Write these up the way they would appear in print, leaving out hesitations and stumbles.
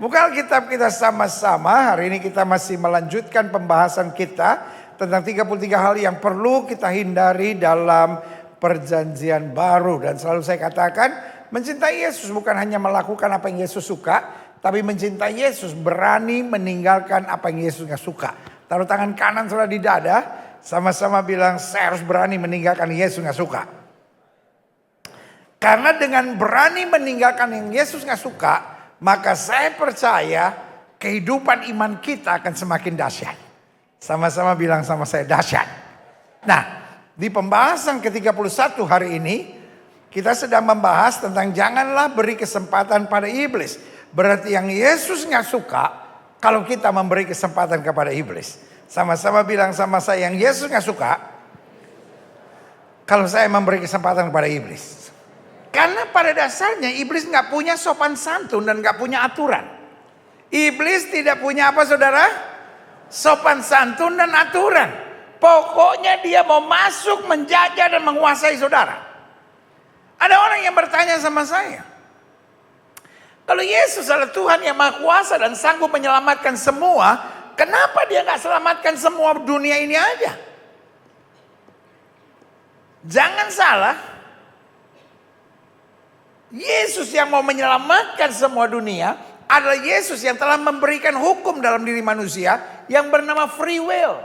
Buka Alkitab kita sama-sama. Hari ini kita masih melanjutkan pembahasan kita tentang 33 hal yang perlu kita hindari dalam perjanjian baru. Dan selalu saya katakan, mencintai Yesus bukan hanya melakukan apa yang Yesus suka, tapi mencintai Yesus berani meninggalkan apa yang Yesus gak suka. Taruh tangan kanan saudara di dada, sama-sama bilang saya harus berani meninggalkan yang Yesus gak suka. Karena dengan berani meninggalkan yang Yesus gak suka, maka saya percaya kehidupan iman kita akan semakin dahsyat. Sama-sama bilang sama saya dahsyat. Nah, di pembahasan ke-31 hari ini, kita sedang membahas tentang janganlah beri kesempatan pada iblis. Berarti yang Yesus gak suka, kalau kita memberi kesempatan kepada iblis. Sama-sama bilang sama saya, yang Yesus gak suka, kalau saya memberi kesempatan kepada iblis. Karena pada dasarnya iblis gak punya sopan santun dan gak punya aturan. Iblis tidak punya apa saudara? Sopan santun dan aturan. Pokoknya dia mau masuk, menjajah dan menguasai saudara. Ada orang yang bertanya sama saya, kalau Yesus adalah Tuhan yang Maha Kuasa dan sanggup menyelamatkan semua, kenapa dia gak selamatkan semua dunia ini aja? Jangan salah, Yesus yang mau menyelamatkan semua dunia adalah Yesus yang telah memberikan hukum dalam diri manusia yang bernama free will.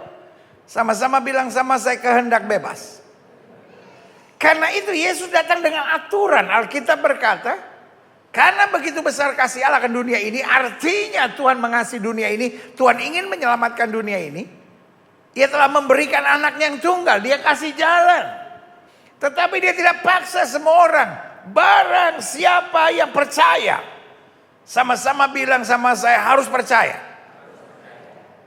Sama-sama bilang sama saya, kehendak bebas. Karena itu Yesus datang dengan aturan. Alkitab berkata, karena begitu besar kasih Allah akan dunia ini, artinya Tuhan mengasihi dunia ini, Tuhan ingin menyelamatkan dunia ini. Dia telah memberikan anaknya yang tunggal, dia kasih jalan. Tetapi dia tidak paksa semua orang. Barang siapa yang percaya, sama-sama bilang sama saya harus percaya.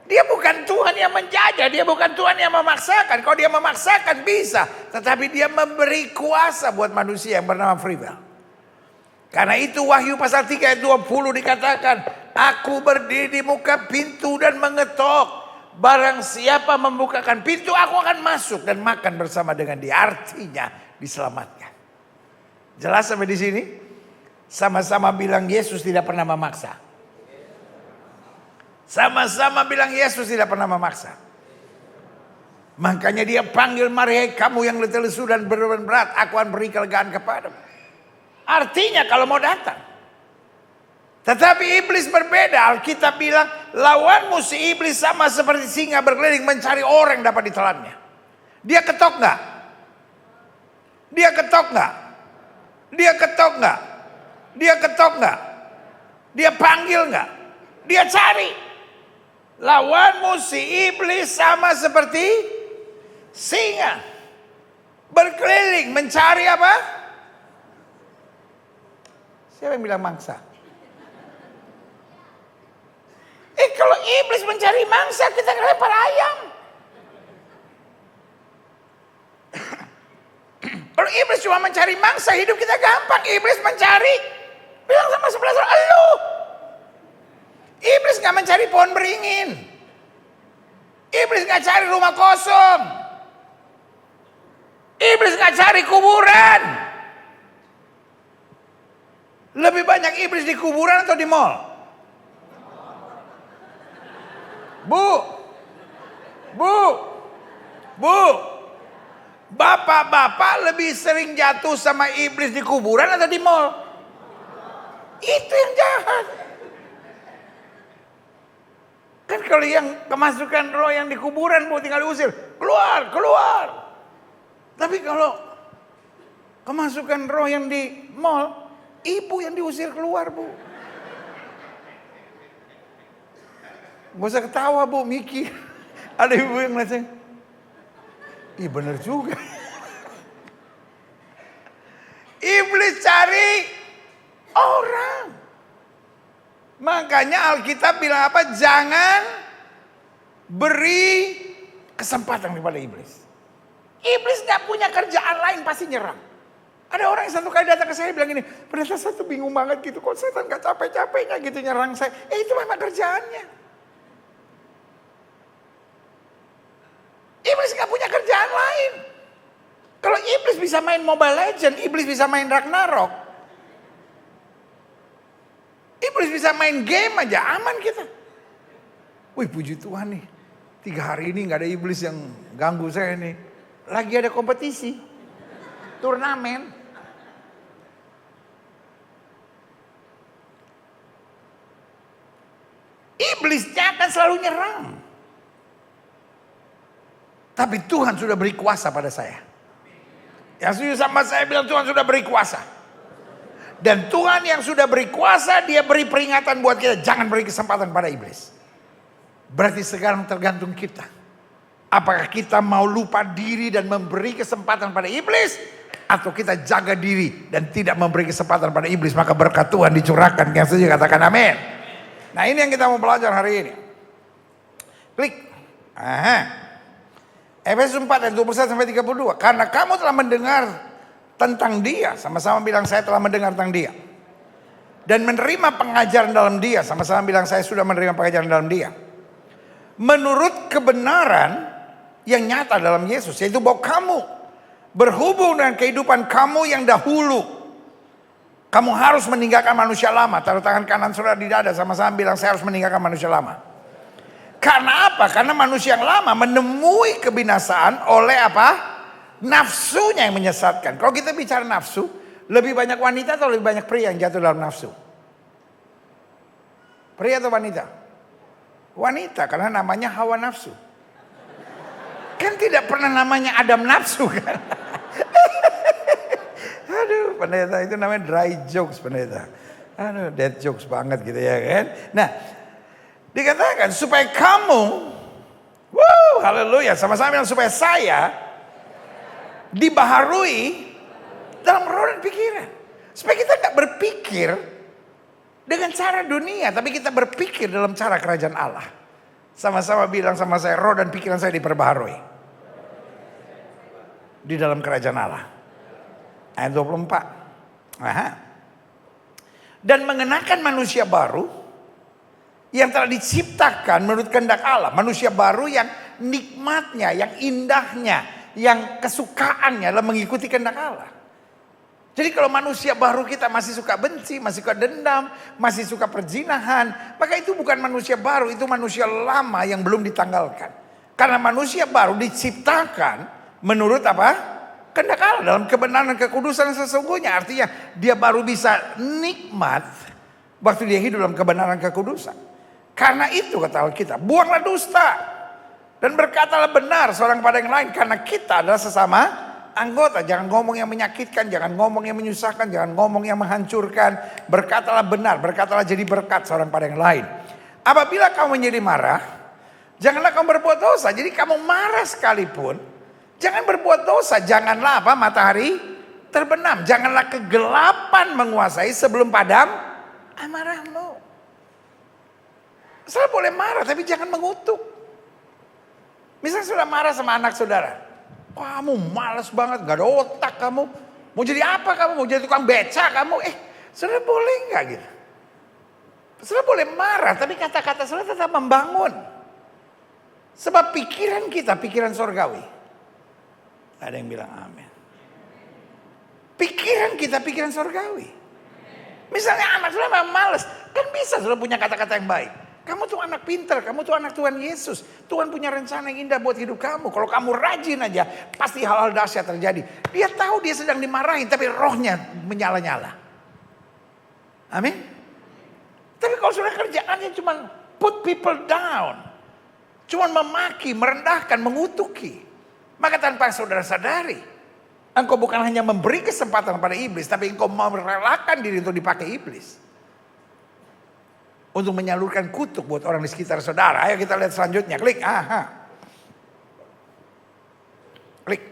Dia bukan Tuhan yang menjajah, dia bukan Tuhan yang memaksakan. Kalau dia memaksakan bisa, tetapi dia memberi kuasa buat manusia yang bernama free will. Karena itu Wahyu pasal 3 ayat 20 dikatakan, aku berdiri di muka pintu dan mengetok. Barang siapa membukakan pintu, aku akan masuk dan makan bersama dengan dia. Artinya diselamatkan. Jelas sampai di sini? Sama-sama bilang Yesus tidak pernah memaksa. Sama-sama bilang Yesus tidak pernah memaksa. Makanya dia panggil Maria, kamu yang letih lesu dan beban berat, aku akan beri kelegaan kepadamu. Artinya kalau mau datang. Tetapi iblis berbeda. Alkitab bilang lawanmu si iblis sama seperti singa berkeliling mencari orang yang dapat ditelannya. Dia ketok gak? Dia ketok gak? Dia ketok gak? Dia ketok gak? Dia panggil gak? Dia cari. Lawanmu si iblis sama seperti singa berkeliling mencari apa? Siapa yang bilang mangsa? Kalau iblis mencari mangsa, kita lempar ayam. Kalau iblis cuma mencari mangsa, hidup kita gampang. Iblis mencari, bilang sama sebelah saudara, elu. Iblis gak mencari pohon beringin. Iblis gak cari rumah kosong. Iblis gak cari kuburan. Lebih banyak iblis di kuburan atau di mall? Bu, bapak-bapak lebih sering jatuh sama iblis di kuburan atau di mall? Itu yang jahat. Kan kalau yang kemasukan roh yang di kuburan mau tinggal diusir, keluar, keluar. Tapi kalau kemasukan roh yang di mall, ibu yang diusir keluar, Bu. Gak usah ketawa, Bu, mikir. Ada ibu yang ngeliat, ih bener juga. Iblis cari orang. Makanya Alkitab bilang apa? Jangan beri kesempatan kepada iblis. Iblis gak punya kerjaan lain, pasti nyerang. Ada orang yang satu kali datang ke saya bilang gini, ternyata saya tuh bingung banget gitu. Kok setan gak capek-capeknya gitu nyerang saya. Itu memang kerjaannya. Iblis gak punya kerjaan lain. Kalau iblis bisa main Mobile Legends, iblis bisa main Ragnarok. Iblis bisa main game aja, aman kita. Wih, puji Tuhan nih. 3 hari ini gak ada iblis yang ganggu saya nih. Lagi ada kompetisi. Turnamen. Iblisnya akan selalu nyerang. Tapi Tuhan sudah beri kuasa pada saya. Yang setuju sama saya bilang Tuhan sudah beri kuasa. Dan Tuhan yang sudah beri kuasa, dia beri peringatan buat kita. Jangan beri kesempatan pada iblis. Berarti sekarang tergantung kita. Apakah kita mau lupa diri dan memberi kesempatan pada iblis, atau kita jaga diri dan tidak memberi kesempatan pada iblis, maka berkat Tuhan dicurahkan. Yang setuju katakan amin. Nah, ini yang kita mau belajar hari ini. Klik. Efesus 4 ayat 21 sampai 32. Karena kamu telah mendengar tentang dia, sama-sama bilang saya telah mendengar tentang dia. Dan menerima pengajaran dalam dia, sama-sama bilang saya sudah menerima pengajaran dalam dia. Menurut kebenaran yang nyata dalam Yesus, yaitu bahwa kamu berhubung dengan kehidupan kamu yang dahulu. Kamu harus meninggalkan manusia lama. Taruh tangan kanan saudara di dada, sama-sama bilang saya harus meninggalkan manusia lama. Karena apa? Karena manusia yang lama menemui kebinasaan oleh apa? Nafsunya yang menyesatkan. Kalau kita bicara nafsu, lebih banyak wanita atau lebih banyak pria yang jatuh dalam nafsu? Pria atau wanita? Wanita, karena namanya hawa nafsu. Kan tidak pernah namanya Adam nafsu kan? Aduh, pendeta itu namanya dry jokes, pendeta. Aduh, dead jokes banget gitu ya kan. Nah, dikatakan supaya kamu, haleluya, sama-sama yang supaya saya dibaharui dalam roh dan pikiran. Supaya kita gak berpikir dengan cara dunia, tapi kita berpikir dalam cara kerajaan Allah. Sama-sama bilang sama saya, roh dan pikiran saya diperbaharui di dalam kerajaan Allah. Ayat 24. Dan mengenakan manusia baru yang telah diciptakan menurut kehendak Allah. Manusia baru yang nikmatnya, yang indahnya, yang kesukaannya adalah mengikuti kehendak Allah. Jadi kalau manusia baru kita masih suka benci, masih suka dendam, masih suka perzinahan, maka itu bukan manusia baru, itu manusia lama yang belum ditanggalkan. Karena manusia baru diciptakan menurut apa? Kehendak Allah, dalam kebenaran dan kekudusan sesungguhnya. Artinya dia baru bisa nikmat waktu dia hidup dalam kebenaran dan kekudusan. Karena itu kata Alkitab, buanglah dusta dan berkatalah benar seorang pada yang lain, karena kita adalah sesama anggota. Jangan ngomong yang menyakitkan, jangan ngomong yang menyusahkan, jangan ngomong yang menghancurkan. Berkatalah benar, berkatalah jadi berkat seorang pada yang lain. Apabila kamu menjadi marah, janganlah kamu berbuat dosa. Jadi kamu marah sekalipun, jangan berbuat dosa. Janganlah apa? Matahari terbenam. Janganlah kegelapan menguasai sebelum padam amarahmu. Saudara boleh marah tapi jangan mengutuk. Misalnya sudah marah sama anak saudara. Kamu malas banget, gak ada otak kamu. Mau jadi apa kamu? Mau jadi tukang beca kamu? Saudara boleh gak gitu? Saudara boleh marah tapi kata-kata saudara tetap membangun. Sebab pikiran kita, pikiran surgawi. Ada yang bilang amin. Pikiran kita, pikiran surgawi. Misalnya anak saudara memang malas, kan bisa saudara punya kata-kata yang baik. Kamu tuh anak pintar, kamu tuh anak Tuhan Yesus. Tuhan punya rencana yang indah buat hidup kamu. Kalau kamu rajin aja, pasti hal-hal dahsyat terjadi. Dia tahu dia sedang dimarahin, tapi rohnya menyala-nyala. Amin. Tapi kalau sudah kerjaannya cuma put people down, cuma memaki, merendahkan, mengutuki, maka tanpa saudara sadari, engkau bukan hanya memberi kesempatan pada iblis, tapi engkau merelakan diri untuk dipakai iblis. Untuk menyalurkan kutuk buat orang di sekitar saudara. Ayo kita lihat selanjutnya. Klik. Klik.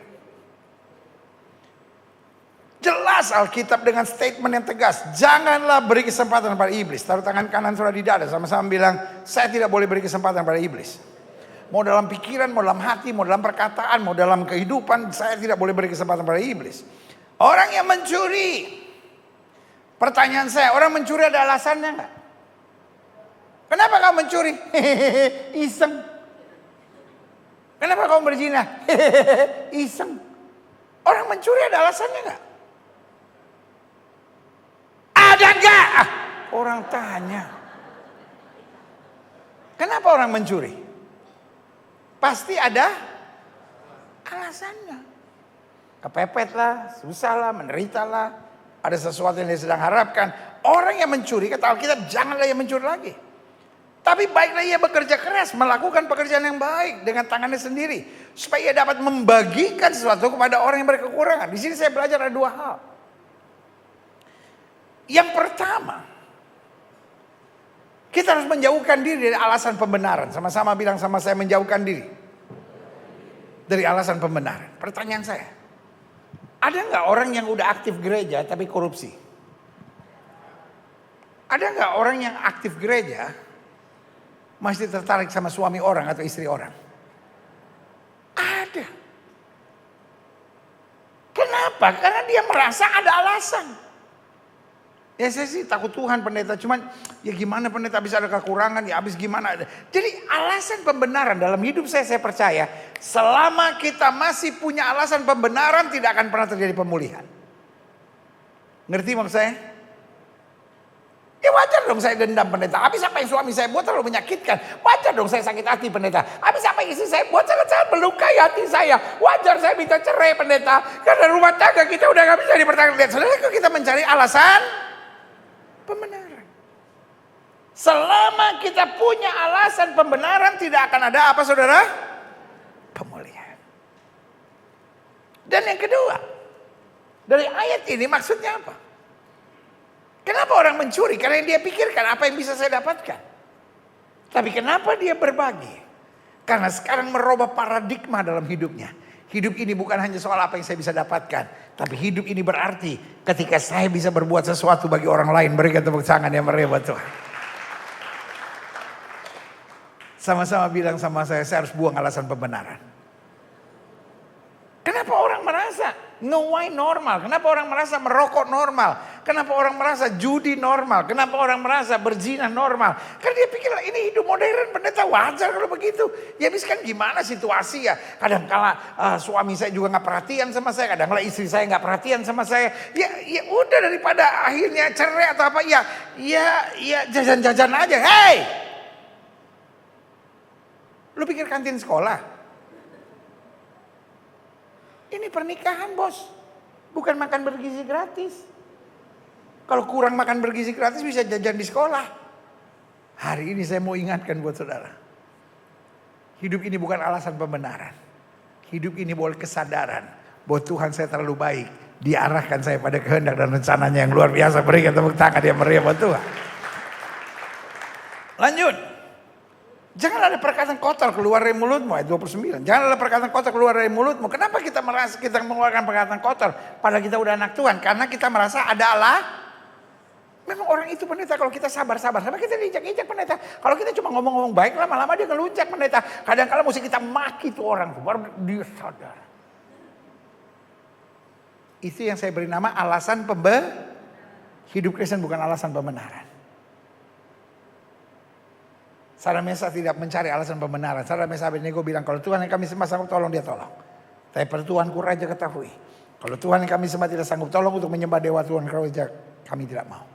Jelas Alkitab dengan statement yang tegas. Janganlah beri kesempatan pada iblis. Taruh tangan kanan saudara di dada. Sama-sama bilang, saya tidak boleh beri kesempatan pada iblis. Mau dalam pikiran, mau dalam hati, mau dalam perkataan, mau dalam kehidupan, saya tidak boleh beri kesempatan pada iblis. Orang yang mencuri. Pertanyaan saya, orang mencuri ada alasannya enggak? Kenapa kamu mencuri? Iseng. Kenapa kamu berzina? Iseng. Orang mencuri ada alasannya enggak? Ada enggak? Orang tanya. Kenapa orang mencuri? Pasti ada alasannya. Kepepet lah, susah lah, menderita lah. Ada sesuatu yang dia sedang harapkan. Orang yang mencuri, kata Alkitab, janganlah ia mencuri lagi. Tapi baiklah ia bekerja keras, melakukan pekerjaan yang baik dengan tangannya sendiri. Supaya ia dapat membagikan sesuatu kepada orang yang berkekurangan. Di sini saya belajar ada dua hal. Yang pertama, kita harus menjauhkan diri dari alasan pembenaran. Sama-sama bilang sama saya, menjauhkan diri dari alasan pembenaran. Pertanyaan saya, ada nggak orang yang udah aktif gereja tapi korupsi? Ada nggak orang yang aktif gereja masih tertarik sama suami orang atau istri orang? Ada. Kenapa? Karena dia merasa ada alasan. Ya saya sih takut Tuhan pendeta, cuman ya gimana pendeta bisa ada kekurangan, ya habis gimana. Jadi alasan pembenaran dalam hidup saya percaya selama kita masih punya alasan pembenaran tidak akan pernah terjadi pemulihan. Ngerti maksud saya? Ya wajar dong saya dendam pendeta. Habis apa yang suami saya buat terlalu menyakitkan. Wajar dong saya sakit hati pendeta. Habis apa yang istri saya buat sangat-sangat melukai hati saya. Wajar saya minta cerai pendeta. Karena rumah tangga kita udah gak bisa dipertahankan. Saudara, kita mencari alasan pembenaran. Selama kita punya alasan pembenaran tidak akan ada apa saudara? Pemulihan. Dan yang kedua, dari ayat ini maksudnya apa? Kenapa orang mencuri? Karena yang dia pikirkan apa yang bisa saya dapatkan. Tapi kenapa dia berbagi? Karena sekarang merubah paradigma dalam hidupnya. Hidup ini bukan hanya soal apa yang saya bisa dapatkan. Tapi hidup ini berarti ketika saya bisa berbuat sesuatu bagi orang lain. Berikan tepuk tangan yang meriah buat Tuhan. Sama-sama bilang sama saya harus buang alasan pembenaran. Kenapa orang merasa no wine normal? Kenapa orang merasa merokok normal? Kenapa orang merasa judi normal? Kenapa orang merasa berzina normal? Karena dia pikir ini hidup modern, pendeta wajar kalau begitu. Ya habis kan gimana situasi ya? Kadang-kala suami saya juga gak perhatian sama saya. Kadang-kala istri saya gak perhatian sama saya. Ya udah daripada akhirnya cerai atau apa. Ya jajan-jajan aja. Hey! Lu pikir kantin sekolah? Ini pernikahan bos, bukan makan bergizi gratis. Kalau kurang makan bergizi gratis bisa jajan di sekolah. Hari ini saya mau ingatkan buat saudara. Hidup ini bukan alasan pembenaran. Hidup ini boleh kesadaran bahwa Tuhan saya terlalu baik. Diarahkan saya pada kehendak dan rencananya yang luar biasa. Berikan tepuk tangan yang meriah buat Tuhan. Lanjut. Jangan ada perkataan kotor keluar dari mulutmu, ayat 29. Jangan ada perkataan kotor keluar dari mulutmu. Kenapa kita merasa kita mengeluarkan perkataan kotor? Padahal kita udah anak Tuhan. Karena kita merasa ada Allah. Memang orang itu pendeta kalau kita sabar-sabar. Sampai kita diinjak-injak pendeta. Kalau kita cuma ngomong-ngomong baik, lama-lama dia ngelunjak pendeta. Kadang-kadang mesti kita maki tuh orang. Baru dia sadar. Itu yang saya beri nama alasan hidup Kristen bukan alasan pembenaran. Saudara Mesa tidak mencari alasan pembenaran. Saudara Mesa Abednego bilang kalau Tuhan yang kami sembah sanggup tolong dia tolong. Tapi per Tuhanku Raja ketahui. Kalau Tuhan yang kami sembah tidak sanggup tolong untuk menyembah Dewa Tuhan Raja kami tidak mau.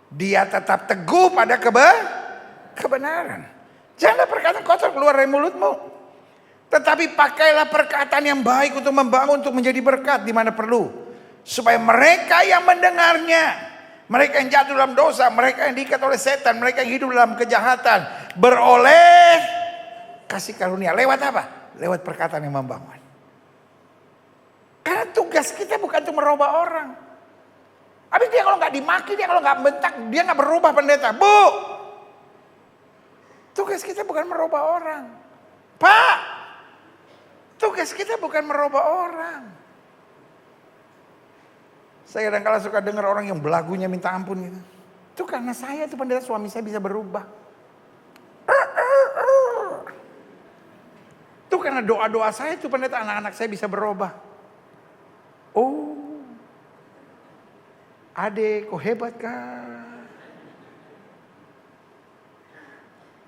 Dia tetap teguh pada kebenaran. Janganlah perkataan kotor keluar dari mulutmu. Tetapi pakailah perkataan yang baik untuk membangun, untuk menjadi berkat di mana perlu. Supaya mereka yang mendengarnya, mereka yang jatuh dalam dosa, mereka yang diikat oleh setan, mereka yang hidup dalam kejahatan, beroleh kasih karunia. Lewat apa? Lewat perkataan yang membangun. Karena tugas kita bukan untuk merubah orang. Habis dia kalau nggak dimaki, dia kalau nggak bentak, dia nggak berubah pendeta. Bu, tugas kita bukan merubah orang. Pak, tugas kita bukan merubah orang. Saya kadang-kadang suka dengar orang yang belagunya minta ampun gitu. Itu karena saya tuh pendeta, suami saya bisa berubah. Itu karena doa-doa saya tuh pendeta, anak-anak saya bisa berubah. Oh, adek kok hebat kan?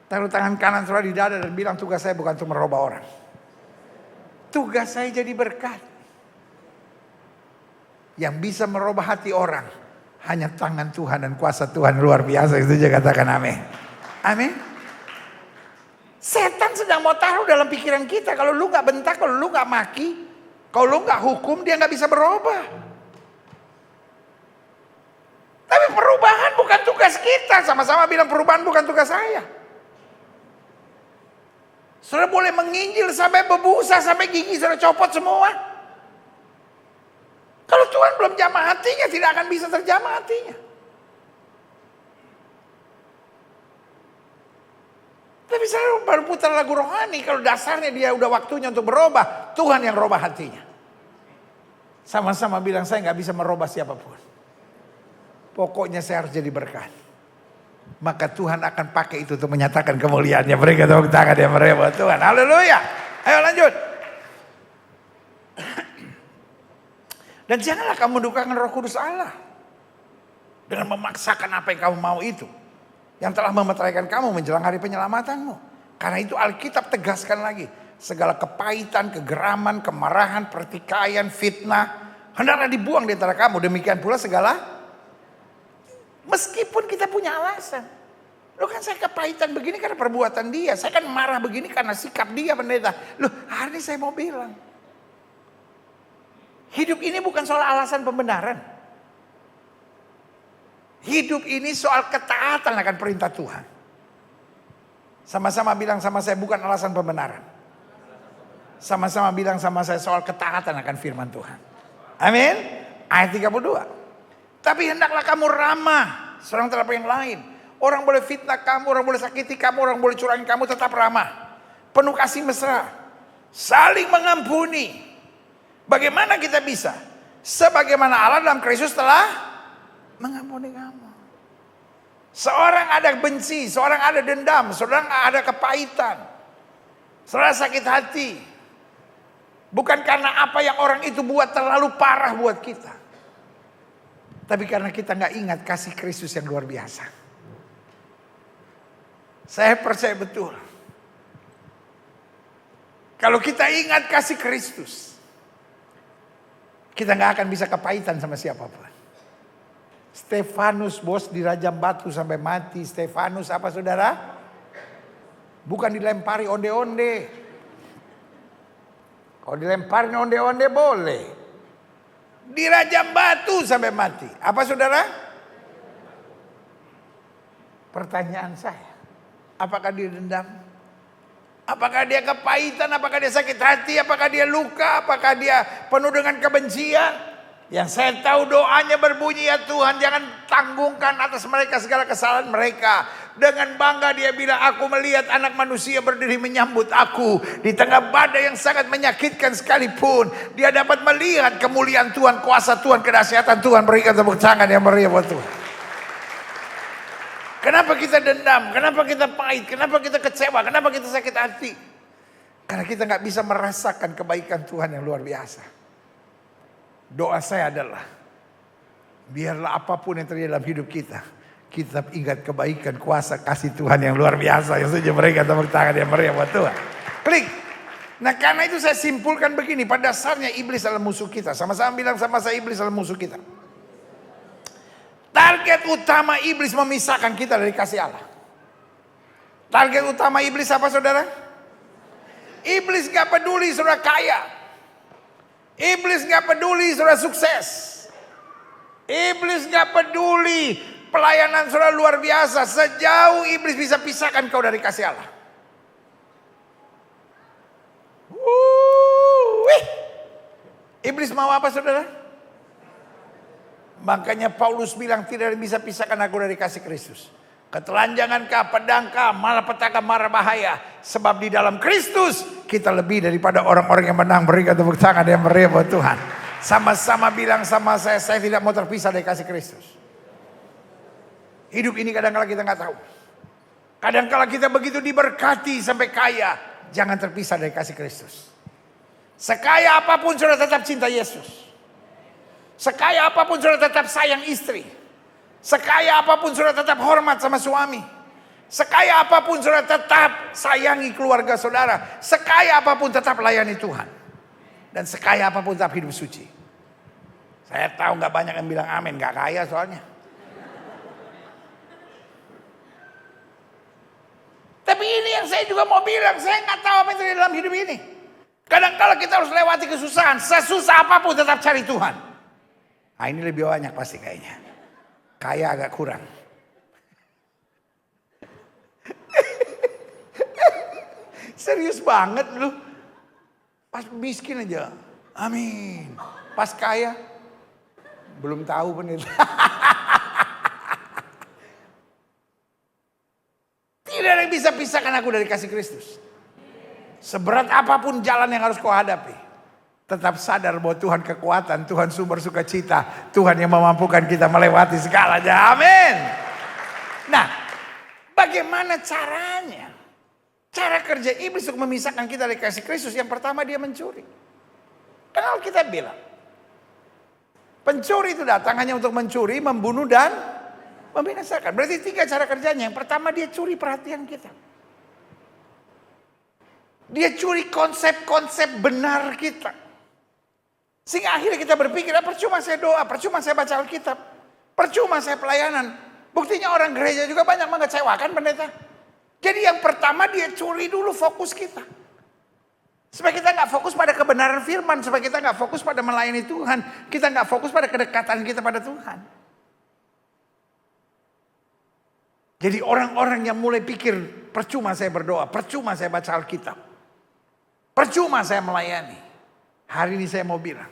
Taruh tangan kanan saudara di dada dan bilang tugas saya bukan untuk merubah orang. Tugas saya jadi berkat. Yang bisa merubah hati orang Hanya tangan Tuhan dan kuasa Tuhan luar biasa. Itu juga katakan amin. Amin. Setan sedang mau taruh dalam pikiran kita. Kalau lu gak bentak, kalau lu gak maki, kalau lu gak hukum, dia gak bisa berubah. Tapi perubahan bukan tugas kita. Sama-sama bilang perubahan bukan tugas saya. Saudara boleh menginjil sampai berbusa, sampai gigi saudara copot semua. Kalau Tuhan belum jamah hatinya, tidak akan bisa terjamah hatinya. Tapi saya baru putar lagu rohani, kalau dasarnya dia udah waktunya untuk berubah, Tuhan yang robah hatinya. Sama-sama bilang, saya gak bisa merubah siapapun. Pokoknya saya harus jadi berkat. Maka Tuhan akan pakai itu untuk menyatakan kemuliaannya. Berikan tepuk tangan yang meriah buat Tuhan. Haleluya. Ayo lanjut. Dan janganlah kamu mendukakan Roh Kudus Allah dengan memaksakan apa yang kamu mau itu, yang telah memeteraikan kamu menjelang hari penyelamatanmu. Karena itu Alkitab tegaskan lagi, segala kepahitan, kegeraman, kemarahan, pertikaian, fitnah hendaklah dibuang di antara kamu. Demikian pula segala, meskipun kita punya alasan. Loh kan saya kepahitan begini karena perbuatan dia, saya kan marah begini karena sikap dia pendeta. Loh hari ini saya mau bilang, hidup ini bukan soal alasan pembenaran. Hidup ini soal ketaatan akan perintah Tuhan. Sama-sama bilang sama saya, bukan alasan pembenaran. Sama-sama bilang sama saya, soal ketaatan akan firman Tuhan. Amin. Ayat 32. Tapi hendaklah kamu ramah seorang terhadap yang lain. Orang boleh fitnah kamu, orang boleh sakiti kamu, orang boleh curangin kamu, tetap ramah. Penuh kasih mesra. Saling mengampuni. Bagaimana kita bisa? Sebagaimana Allah dalam Kristus telah mengampuni kamu. Seorang ada benci, seorang ada dendam, seorang ada kepahitan, seorang sakit hati. Bukan karena apa yang orang itu buat terlalu parah buat kita, tapi karena kita gak ingat kasih Kristus yang luar biasa. Saya percaya betul, kalau kita ingat kasih Kristus, kita gak akan bisa kepahitan sama siapapun. Stefanus bos dirajam batu sampai mati. Stefanus apa saudara? Bukan dilempari onde-onde. Kalau dilemparin onde-onde boleh. Dirajam batu sampai mati. Apa saudara? Pertanyaan saya, apakah dia dendam? Apakah dia kepahitan? Apakah dia sakit hati? Apakah dia luka? Apakah dia penuh dengan kebencian? Yang saya tahu doanya berbunyi, ya Tuhan jangan tanggungkan atas mereka segala kesalahan mereka. Dengan bangga dia bilang, aku melihat anak manusia berdiri menyambut aku. Di tengah badai yang sangat menyakitkan sekalipun, dia dapat melihat kemuliaan Tuhan, kuasa Tuhan, kedahsyatan Tuhan. Berikan tepuk tangan yang meriah buat Tuhan. Kenapa kita dendam? Kenapa kita pahit? Kenapa kita kecewa? Kenapa kita sakit hati? Karena kita gak bisa merasakan kebaikan Tuhan yang luar biasa. Doa saya adalah, biarlah apapun yang terjadi dalam hidup kita, kita ingat kebaikan, kuasa, kasih Tuhan yang luar biasa. Yang setuju mereka tepuk tangan yang meriah buat Tuhan. Klik. Nah karena itu saya simpulkan begini, pada dasarnya iblis adalah musuh kita. Sama-sama bilang sama saya, iblis adalah musuh kita. Target utama iblis memisahkan kita dari kasih Allah. Target utama iblis apa saudara? Iblis gak peduli saudara kaya. Iblis gak peduli saudara sukses. Iblis gak peduli pelayanan saudara luar biasa. Sejauh iblis bisa pisahkan kau dari kasih Allah. Iblis mau apa saudara? Makanya Paulus bilang tidak bisa pisahkan aku dari kasih Kristus. Ketelanjangankah, pedangkah, malapetaka, mara bahaya. Sebab di dalam Kristus kita lebih daripada orang-orang yang menang. Berikan tepuk tangan yang meriah buat Tuhan. Sama-sama bilang sama saya tidak mau terpisah dari kasih Kristus. Hidup ini kadang-kala kita gak tahu. Kadang-kala kita begitu diberkati sampai kaya. Jangan terpisah dari kasih Kristus. Sekaya apapun sudah tetap cinta Yesus. Sekaya apapun sudah tetap sayang istri. Sekaya apapun sudah tetap hormat sama suami. Sekaya apapun sudah tetap sayangi keluarga saudara. Sekaya apapun tetap layani Tuhan. Dan sekaya apapun tetap hidup suci. Saya tahu gak banyak yang bilang amin, gak kaya soalnya. Tapi ini yang saya juga mau bilang, saya nggak tahu apa yang terjadi dalam hidup ini. Kadang-kala kita harus lewati kesusahan, sesusah apapun tetap cari Tuhan. Nah ini lebih banyak pasti kayaknya. Kaya agak kurang. Serius banget lu. Pas miskin aja, amin. Pas kaya, belum tahu pendeta. Tidak ada yang bisa pisahkan aku dari kasih Kristus. Seberat apapun jalan yang harus kau hadapi, tetap sadar bahwa Tuhan kekuatan, Tuhan sumber sukacita, Tuhan yang memampukan kita melewati segalanya. Amin. Nah, bagaimana caranya? Cara kerja iblis untuk memisahkan kita dari kasih Kristus, yang pertama dia mencuri. Karena kita bilang, pencuri itu datang hanya untuk mencuri, membunuh, dan membinasakan. Berarti 3 cara kerjanya. Yang pertama dia curi perhatian kita. Dia curi konsep-konsep benar kita. Sehingga akhirnya kita berpikir, percuma saya doa, percuma saya baca Alkitab, percuma saya pelayanan. Buktinya orang gereja juga banyak mengecewakan pendeta. Jadi yang pertama dia curi dulu fokus kita. Supaya kita nggak fokus pada kebenaran firman. Supaya kita nggak fokus pada melayani Tuhan. Kita nggak fokus pada kedekatan kita pada Tuhan. Jadi orang-orang yang mulai pikir, percuma saya berdoa, percuma saya baca Alkitab, percuma saya melayani. Hari ini saya mau bilang,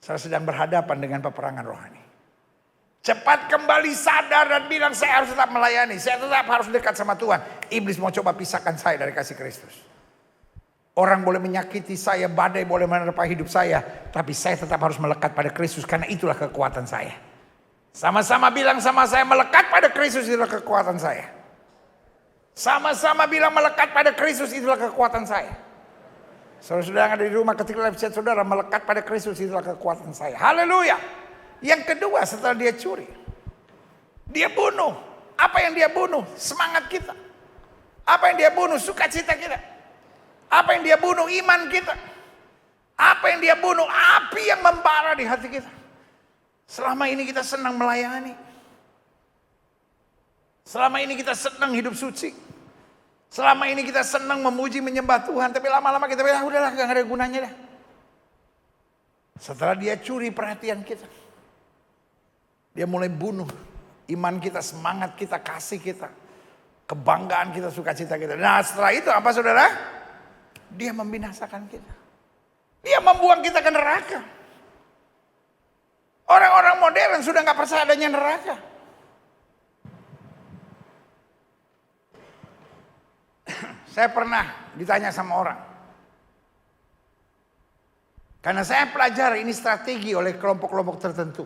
saya sedang berhadapan dengan peperangan rohani. Cepat kembali sadar dan bilang, saya harus tetap melayani, saya tetap harus dekat sama Tuhan. Iblis mau coba pisahkan saya dari kasih Kristus. Orang boleh menyakiti saya, badai boleh menerpa hidup saya, tapi saya tetap harus melekat pada Kristus karena itulah kekuatan saya. Sama-sama bilang sama saya, melekat pada Kristus itulah kekuatan saya. Sama-sama bilang melekat pada Kristus itulah kekuatan saya. Saudara-saudara yang ada di rumah, ketika live chat saudara, melekat pada Kristus itulah kekuatan saya. Haleluya. Yang kedua, setelah dia curi, dia bunuh. Apa yang dia bunuh? Semangat kita. Apa yang dia bunuh? Sukacita kita. Apa yang dia bunuh? Iman kita. Apa yang dia bunuh? Api yang membara di hati kita. Selama ini kita senang melayani. Selama ini kita senang hidup suci. Selama ini kita senang memuji menyembah Tuhan. Tapi lama-lama kita bilang, udahlah gak ada gunanya dah. Setelah dia curi perhatian kita, dia mulai bunuh iman kita, semangat kita, kasih kita, kebanggaan kita, sukacita kita. Nah setelah itu apa saudara? Dia membinasakan kita. Dia membuang kita ke neraka. Orang-orang modern sudah gak percaya adanya neraka. Saya pernah ditanya sama orang. Karena saya pelajari ini strategi oleh kelompok-kelompok tertentu.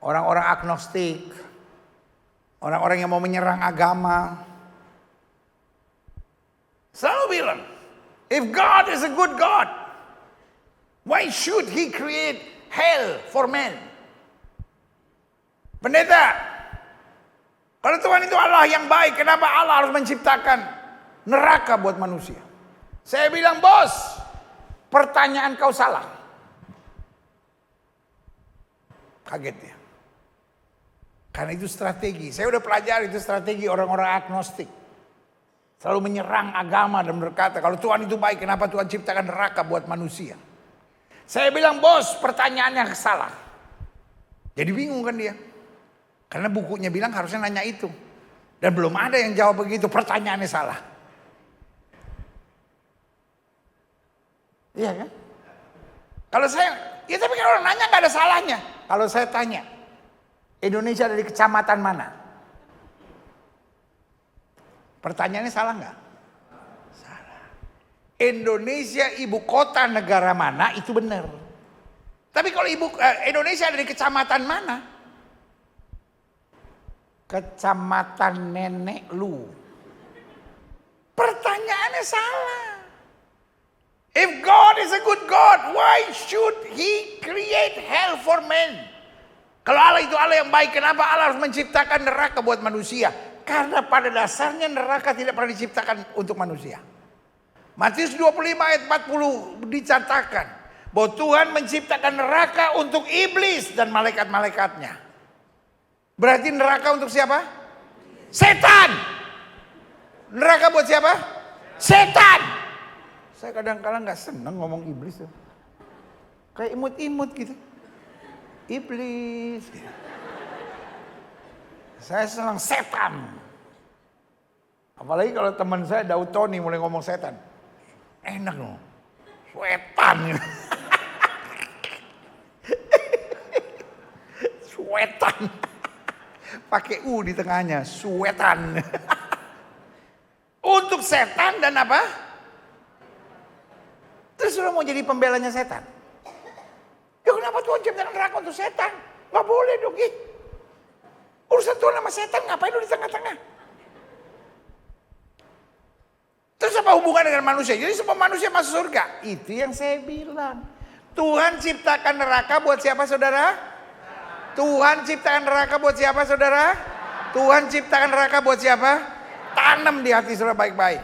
Orang-orang agnostik, orang-orang yang mau menyerang agama, selalu bilang, if God is a good God, why should He create hell for men? Pendeta, kalau Tuhan itu Allah yang baik, kenapa Allah harus menciptakan neraka buat manusia? Saya bilang, bos, pertanyaan kau salah. Kaget dia. Karena itu strategi. Saya udah pelajari itu strategi orang-orang agnostik. Selalu menyerang agama dan berkata, kalau Tuhan itu baik, kenapa Tuhan ciptakan neraka buat manusia? Saya bilang, bos, pertanyaannya salah. Jadi bingung kan dia. Karena bukunya bilang harusnya nanya itu. Dan belum ada yang jawab begitu, pertanyaannya salah. Iya kan? Kalau saya, ya tapi kalau orang nanya gak ada salahnya. Kalau saya tanya, Indonesia dari kecamatan mana? Pertanyaannya salah nggak? Salah. Indonesia ibu kota negara mana? Itu benar. Tapi kalau Indonesia dari kecamatan mana? Kecamatan nenek lu. Pertanyaannya salah. If God is a good God, why should He create hell for men? Kalau Allah itu Allah yang baik, kenapa Allah harus menciptakan neraka buat manusia? Karena pada dasarnya neraka tidak pernah diciptakan untuk manusia. Matius 25 ayat 40 dicatatkan bahwa Tuhan menciptakan neraka untuk iblis dan malaikat-malaikatnya. Berarti neraka untuk siapa? Setan. Neraka buat siapa? Setan. Saya kadang-kadang gak senang ngomong iblis. Kayak imut-imut gitu. Iblis. Saya senang setan. Apalagi kalau teman saya Daud Tony mulai ngomong setan. Enak loh. Setan. Suetan. Pakai U di tengahnya. Suetan. Untuk setan dan apa? Terus sudah mau jadi pembelanya setan. Ya kenapa Tuhan ciptakan neraka untuk setan? Gak boleh dong. Urusan Tuhan sama setan ngapain lu di tengah-tengah? Terus apa hubungan dengan manusia? Jadi semua manusia masuk surga. Itu yang saya bilang. Tuhan ciptakan neraka buat siapa saudara? Tuhan ciptakan neraka buat siapa saudara? Tuhan ciptakan neraka buat siapa? Tanam di hati saudara baik-baik.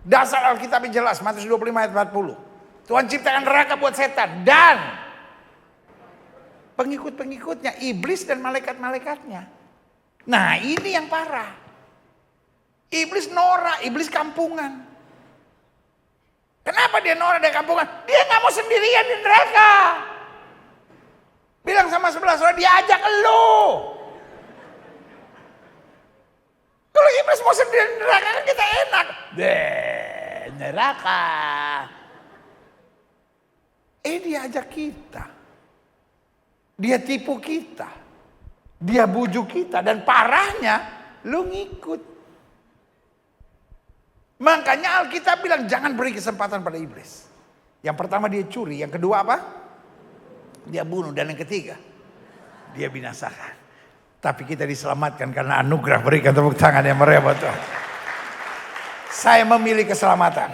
Dasar Alkitab yang jelas. Matius 25 ayat 40. Tuhan ciptakan neraka buat setan. Dan pengikut-pengikutnya. Iblis dan malaikat-malaikatnya. Nah ini yang parah. Iblis norak, iblis kampungan. Kenapa dia norak dari kampungan? Dia gak mau sendirian di neraka. Bilang sama sebelah saudara, dia ajak elu. Kalau iblis mau sendirian di neraka kan kita enak. Neraka. Dia ajak kita. Dia tipu kita. Dia bujuk kita. Dan parahnya, lu ngikut. Makanya Alkitab bilang jangan beri kesempatan pada iblis. Yang pertama dia curi, yang kedua apa? Dia bunuh, dan yang ketiga dia binasakan. Tapi kita diselamatkan karena anugerah. Berikan tepuk tangan yang meriah buat Tuhan. Saya memilih keselamatan.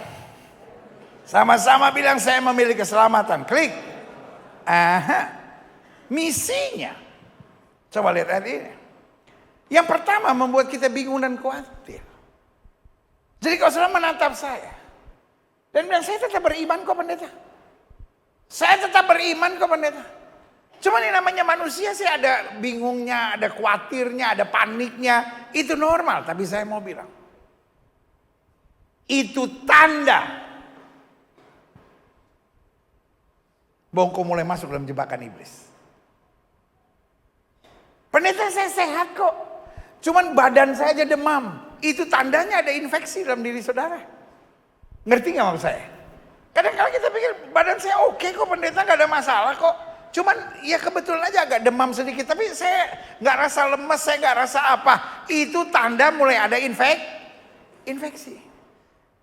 Sama-sama bilang saya memilih keselamatan. Klik. Aha. Misinya. Coba lihat ayat ini. Yang pertama membuat kita bingung dan khawatir. Jadi kalau saudara menatap saya. Dan bilang saya tetap beriman kok pendeta. Saya tetap beriman kok pendeta. Cuma yang namanya manusia sih ada bingungnya, ada khawatirnya, ada paniknya. Itu normal. Tapi saya mau bilang. Itu tanda. Bahwa kau mulai masuk dalam jebakan iblis. Pendeta saya sehat kok. Cuman badan saya aja demam. Itu tandanya ada infeksi dalam diri saudara. Ngerti gak maksud saya? Kadang-kadang kita pikir badan saya oke kok pendeta, gak ada masalah kok. Cuman ya kebetulan aja agak demam sedikit. Tapi saya gak rasa lemes, saya gak rasa apa. Itu tanda mulai ada infeksi.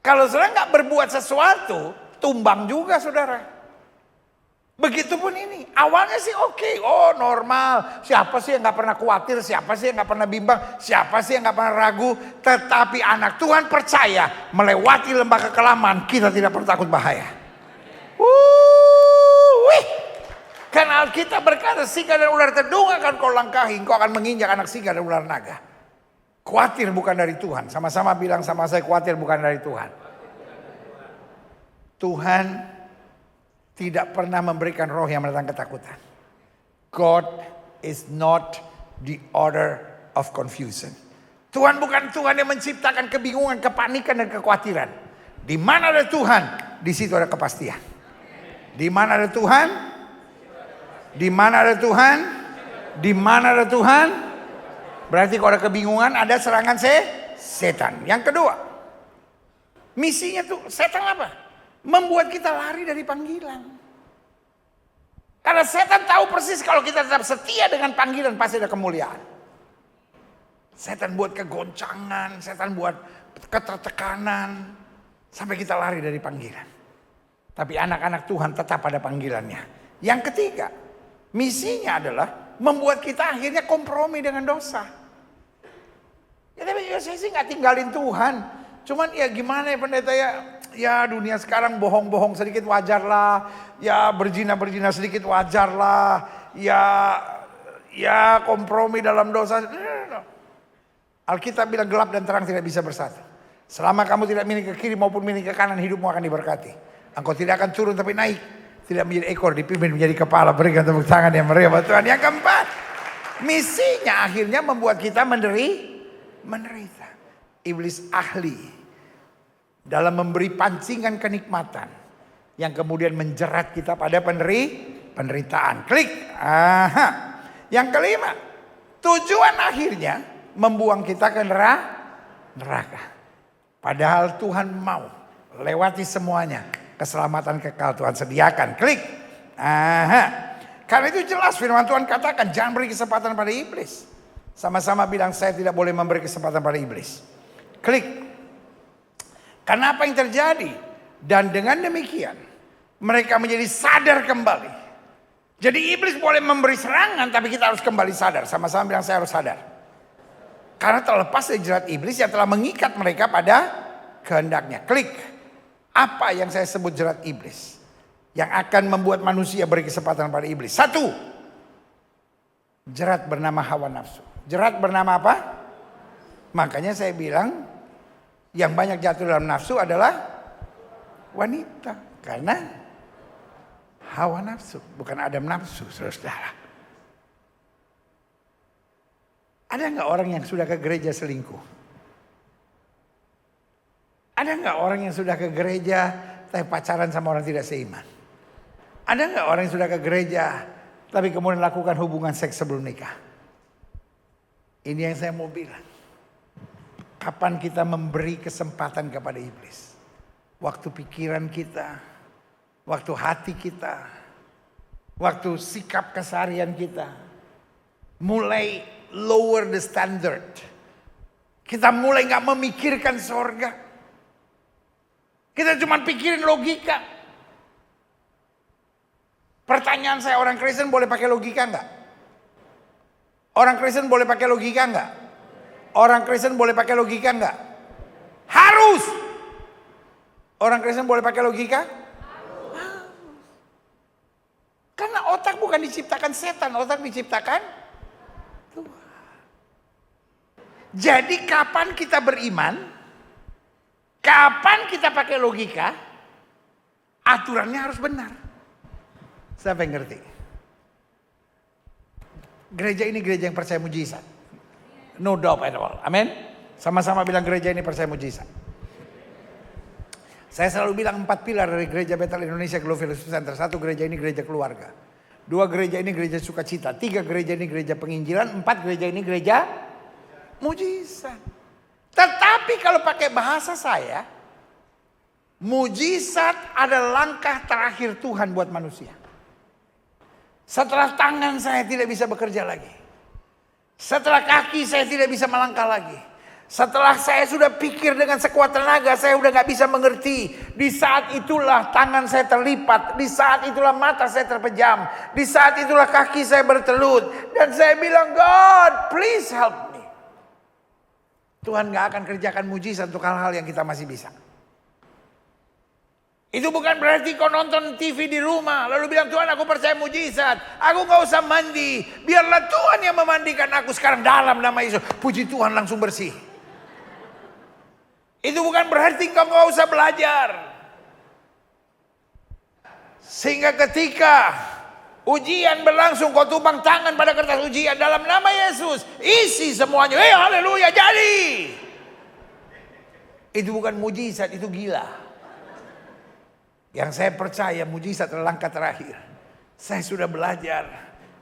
Kalau saudara gak berbuat sesuatu, tumbang juga saudara. Begitupun ini, awalnya sih oke. Oh normal, siapa sih yang gak pernah khawatir, siapa sih yang gak pernah bimbang, siapa sih yang gak pernah ragu. Tetapi anak Tuhan percaya, melewati lembah kekelaman, kita tidak perlu takut bahaya. Karena Alkitab berkata, singa dan ular tedung akan kau langkahi, kau akan menginjak anak singa dan ular naga. Khawatir bukan dari Tuhan, sama-sama bilang sama saya, khawatir bukan dari Tuhan. Tuhan tidak pernah memberikan roh yang mendatangkan ketakutan. God is not the author of confusion. Tuhan bukan Tuhan yang menciptakan kebingungan, kepanikan dan kekhawatiran. Di mana ada Tuhan, di situ ada kepastian. Di mana ada Tuhan, di mana ada Tuhan, di mana ada Tuhan, berarti kalau ada kebingungan ada serangan setan. Yang kedua, misinya tuh setan apa? Membuat kita lari dari panggilan. Karena setan tahu persis kalau kita tetap setia dengan panggilan pasti ada kemuliaan. Setan buat kegoncangan, setan buat ketertekanan. Sampai kita lari dari panggilan. Tapi anak-anak Tuhan tetap pada panggilannya. Yang ketiga, misinya adalah membuat kita akhirnya kompromi dengan dosa. Ya tapi saya sih gak tinggalin Tuhan. Cuman ya gimana ya pendeta ya. Ya dunia sekarang bohong-bohong sedikit wajar lah. Ya berzina-berzina sedikit wajar lah. Ya kompromi dalam dosa. Alkitab bilang gelap dan terang tidak bisa bersatu. Selama kamu tidak milih ke kiri maupun milih ke kanan, hidupmu akan diberkati. Engkau tidak akan turun tapi naik. Tidak menjadi ekor, dipimpin menjadi kepala. Berikan tepuk tangan yang meriah buat Tuhan. Yang keempat, misinya akhirnya membuat kita menderita. Iblis ahli dalam memberi pancingan kenikmatan yang kemudian menjerat kita pada penderitaan. Klik. Aha. Yang kelima, tujuan akhirnya membuang kita ke neraka. Padahal Tuhan mau lewati semuanya. Keselamatan kekal Tuhan sediakan. Klik. Aha. Karena itu jelas firman Tuhan katakan jangan beri kesempatan pada iblis. Sama-sama bilang saya tidak boleh memberi kesempatan pada iblis. Klik. Karena apa yang terjadi? Dan dengan demikian mereka menjadi sadar kembali. Jadi iblis boleh memberi serangan tapi kita harus kembali sadar. Sama-sama bilang saya harus sadar. Karena terlepas dari jerat iblis yang telah mengikat mereka pada kehendaknya. Klik. Apa yang saya sebut jerat iblis? Yang akan membuat manusia beri kesempatan pada iblis. Satu. Jerat bernama hawa nafsu. Jerat bernama apa? Makanya saya bilang yang banyak jatuh dalam nafsu adalah wanita. Karena hawa nafsu. Bukan Adam nafsu, saudara. Ada nggak orang yang sudah ke gereja selingkuh? Ada nggak orang yang sudah ke gereja tapi pacaran sama orang tidak seiman? Ada nggak orang yang sudah ke gereja tapi kemudian lakukan hubungan seks sebelum nikah? Ini yang saya mau bilang. Kapan kita memberi kesempatan kepada iblis? Waktu pikiran kita, waktu hati kita, waktu sikap keseharian kita mulai lower the standard. Kita mulai nggak memikirkan sorga. Kita cuma pikirin logika. Pertanyaan saya, orang Kristen boleh pakai logika enggak? Orang Kristen boleh pakai logika enggak? Orang Kristen boleh pakai logika enggak? Harus. Orang Kristen boleh pakai logika? Harus. Karena otak bukan diciptakan setan, otak diciptakan Tuhan. Jadi kapan kita beriman? Kapan kita pakai logika? Aturannya harus benar. Siapa yang ngerti? Gereja ini gereja yang percaya mujizat. No doubt at all. Amin. Sama-sama bilang gereja ini percaya mujizat. Saya selalu bilang 4 pilar dari gereja Bethel Indonesia Global Fellowship Center. 1, gereja ini gereja keluarga. 2, gereja ini gereja sukacita. 3, gereja ini gereja penginjilan. 4, gereja ini gereja mujizat. Tetapi kalau pakai bahasa saya, mujizat adalah langkah terakhir Tuhan buat manusia. Setelah tangan saya tidak bisa bekerja lagi. Setelah kaki saya tidak bisa melangkah lagi. Setelah saya sudah pikir dengan sekuat tenaga, saya sudah gak bisa mengerti. Di saat itulah tangan saya terlipat. Di saat itulah mata saya terpejam. Di saat itulah kaki saya bertelut. Dan saya bilang, God, please help me. Tuhan gak akan kerjakan mujizat untuk hal-hal yang kita masih bisa. Itu bukan berarti kau nonton TV di rumah lalu bilang Tuhan aku percaya mujizat. Aku gak usah mandi. Biarlah Tuhan yang memandikan aku sekarang dalam nama Yesus. Puji Tuhan langsung bersih. Itu bukan berarti kau gak usah belajar. Sehingga ketika ujian berlangsung kau tumpang tangan pada kertas ujian dalam nama Yesus. Isi semuanya. Haleluya jadi. Itu bukan mujizat, itu gila. Yang saya percaya mujizat adalah langkah terakhir. Saya sudah belajar.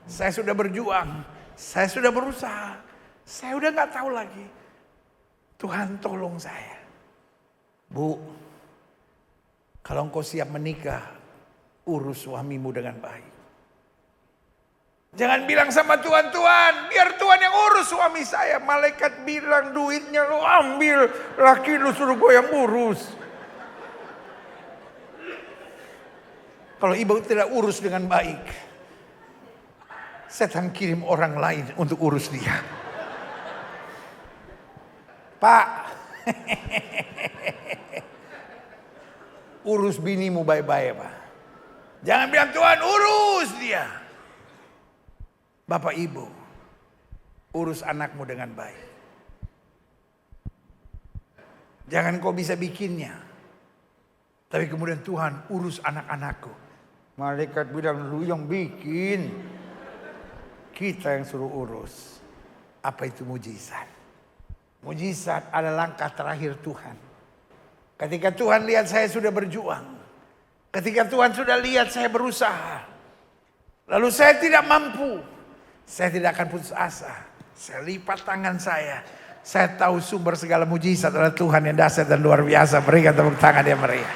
Saya sudah berjuang. Saya sudah berusaha. Saya udah gak tahu lagi. Tuhan tolong saya. Bu, kalau engkau siap menikah, urus suamimu dengan baik. Jangan bilang sama Tuhan, Tuhan biar Tuhan yang urus suami saya. Malaikat bilang duitnya lu ambil. Laki lu suruh gue yang urus. Kalau ibu tidak urus dengan baik, setan kirim orang lain untuk urus dia. Pak, urus binimu baik-baik Pak. Jangan bilang Tuhan urus dia. Bapak ibu, urus anakmu dengan baik. Jangan kau bisa bikinnya. Tapi kemudian Tuhan urus anak-anakku. Malaikat bilang lu yang bikin. Kita yang suruh urus. Apa itu mujizat? Mujizat adalah langkah terakhir Tuhan. Ketika Tuhan lihat saya sudah berjuang. Ketika Tuhan sudah lihat saya berusaha. Lalu saya tidak mampu. Saya tidak akan putus asa. Saya lipat tangan saya. Saya tahu sumber segala mujizat adalah Tuhan yang dahsyat dan luar biasa. Berikan tepuk tangan yang meriah.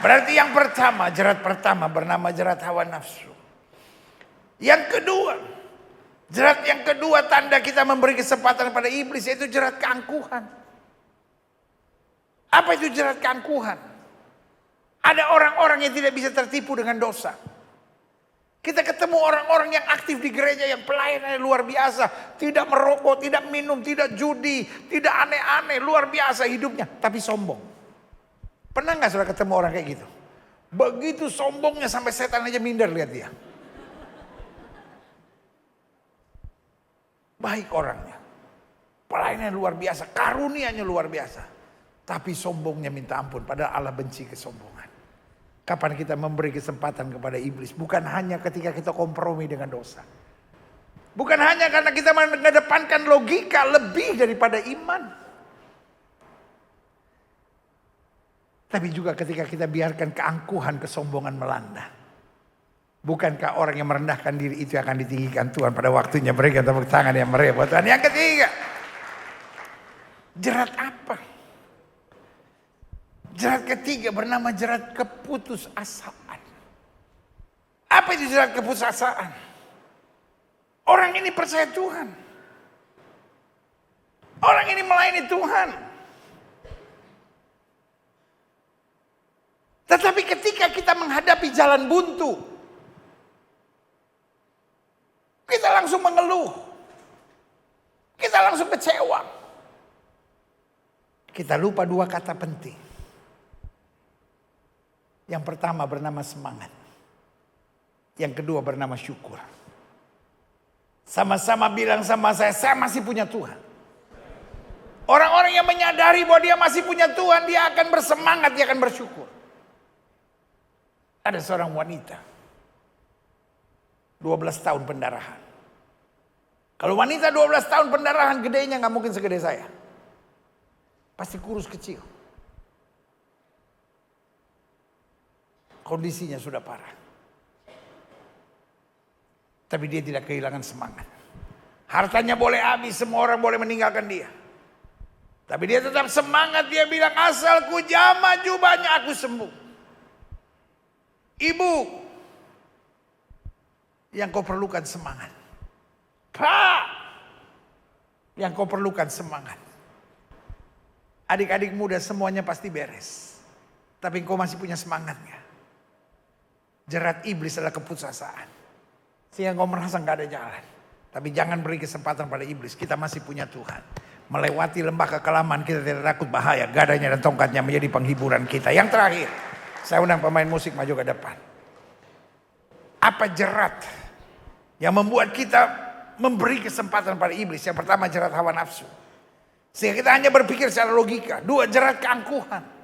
Berarti yang pertama, jerat pertama bernama jerat hawa nafsu. Yang kedua, jerat yang kedua tanda kita memberi kesempatan pada iblis yaitu jerat keangkuhan. Apa itu jerat keangkuhan? Ada orang-orang yang tidak bisa tertipu dengan dosa. Kita ketemu orang-orang yang aktif di gereja yang pelayanannya luar biasa. Tidak merokok, tidak minum, tidak judi, tidak aneh-aneh. Luar biasa hidupnya, tapi sombong. Pernah gak saudara ketemu orang kayak gitu? Begitu sombongnya sampai setan aja minder lihat dia. Baik orangnya. Pelayanannya luar biasa, karunianya luar biasa. Tapi sombongnya minta ampun, padahal Allah benci kesombongan. Kapan kita memberi kesempatan kepada iblis? Bukan hanya ketika kita kompromi dengan dosa. Bukan hanya karena kita mengedepankan logika lebih daripada iman. Tapi juga ketika kita biarkan keangkuhan, kesombongan melanda. Bukankah orang yang merendahkan diri itu akan ditinggikan Tuhan pada waktunya? Berikan tepuk tangan yang meriah buat Tuhan. Yang ketiga, jerat apa? Jerat ketiga bernama jerat keputusasaan. Apa itu jerat keputusasaan? Orang ini percaya Tuhan. Orang ini melayani Tuhan. Tetapi ketika kita menghadapi jalan buntu, kita langsung mengeluh. Kita langsung kecewa. Kita lupa dua kata penting. Yang pertama bernama semangat. Yang kedua bernama syukur. Sama-sama bilang sama saya masih punya Tuhan. Orang-orang yang menyadari bahwa dia masih punya Tuhan, dia akan bersemangat, dia akan bersyukur. Ada seorang wanita. 12 tahun pendarahan. Kalau wanita 12 tahun pendarahan, gedenya gak mungkin segede saya. Pasti kurus kecil. Kondisinya sudah parah. Tapi dia tidak kehilangan semangat. Hartanya boleh habis, semua orang boleh meninggalkan dia. Tapi dia tetap semangat, dia bilang asal ku jamah jubahnya aku sembuh. Ibu, yang kau perlukan semangat. Pak, yang kau perlukan semangat. Adik-adik muda semuanya pasti beres. Tapi kau masih punya semangatnya. Jerat iblis adalah keputusasaan. Sehingga kau merasa gak ada jalan. Tapi jangan beri kesempatan pada iblis. Kita masih punya Tuhan. Melewati lembah kekelaman kita tidak takut bahaya. Gadanya dan tongkatnya menjadi penghiburan kita. Yang terakhir. Saya undang pemain musik maju ke depan. Apa jerat yang membuat kita memberi kesempatan pada iblis? Yang pertama jerat hawa nafsu. Sehingga kita hanya berpikir secara logika. Dua, jerat keangkuhan.